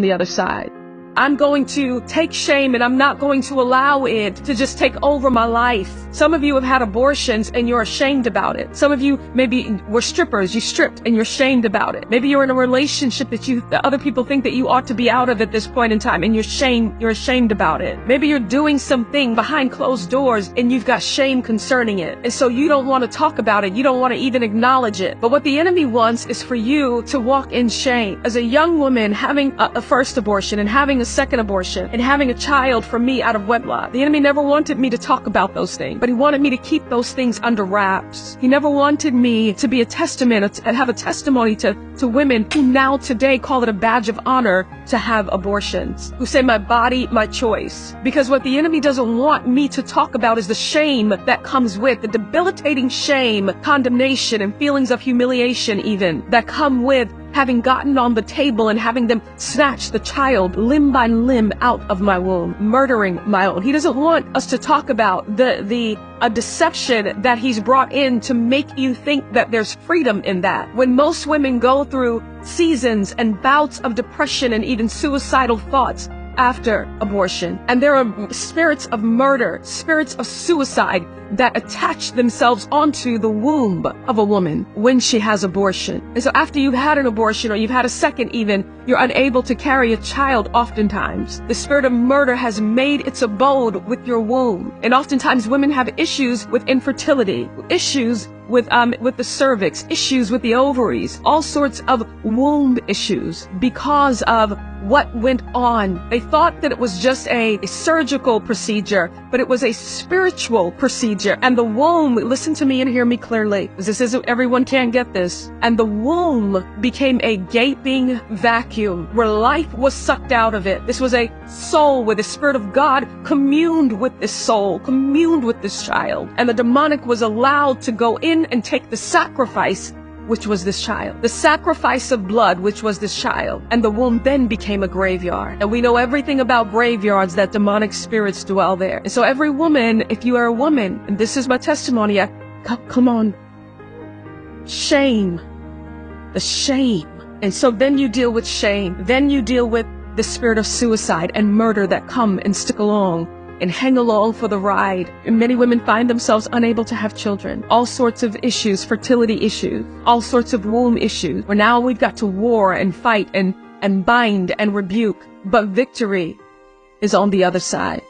the other side. I'm going to take shame and I'm not going to allow it to just take over my life. Some of you have had abortions and you're ashamed about it. Some of you maybe were strippers, you stripped and you're ashamed about it. Maybe you're in a relationship that other people think that you ought to be out of at this point in time and you're ashamed about it. Maybe you're doing something behind closed doors and you've got shame concerning it. And so you don't want to talk about it. You don't want to even acknowledge it. But what the enemy wants is for you to walk in shame. As a young woman having a first abortion and having a second abortion and having a child from me out of wedlock, the enemy never wanted me to talk about those things, but he wanted me to keep those things under wraps. He never wanted me to be a testament and have a testimony to women who now today call it a badge of honor to have abortions, who say my body, my choice. Because what the enemy doesn't want me to talk about is the shame that comes with the debilitating shame, condemnation, and feelings of humiliation even that come with having gotten on the table and having them snatch the child limb by limb out of my womb, murdering my own. He doesn't want us to talk about a deception that he's brought in to make you think that there's freedom in that. When most women go through seasons and bouts of depression and even suicidal thoughts after abortion, and there are spirits of murder, spirits of suicide that attach themselves onto the womb of a woman when she has abortion. And so after you've had an abortion or you've had a second even, you're unable to carry a child oftentimes. The spirit of murder has made its abode with your womb. And oftentimes women have issues with infertility, issues with the cervix, issues with the ovaries, all sorts of womb issues because of what went on. They thought that it was just a surgical procedure, but it was a spiritual procedure. And the womb, listen to me and hear me clearly, because this isn't, everyone can get this. And the womb became a gaping vacuum where life was sucked out of it. This was a soul where the Spirit of God communed with this soul, communed with this child. And the demonic was allowed to go in and take the sacrifice, which was this child. The sacrifice of blood, which was this child. And the womb then became a graveyard. And we know everything about graveyards, that demonic spirits dwell there. And so every woman, if you are a woman, and this is my testimony, come on. Shame. The shame. And so then you deal with shame. Then you deal with the spirit of suicide and murder that come and stick along and hang along for the ride. And many women find themselves unable to have children. All sorts of issues, fertility issues, all sorts of womb issues, where now we've got to war and fight and bind and rebuke. But victory is on the other side.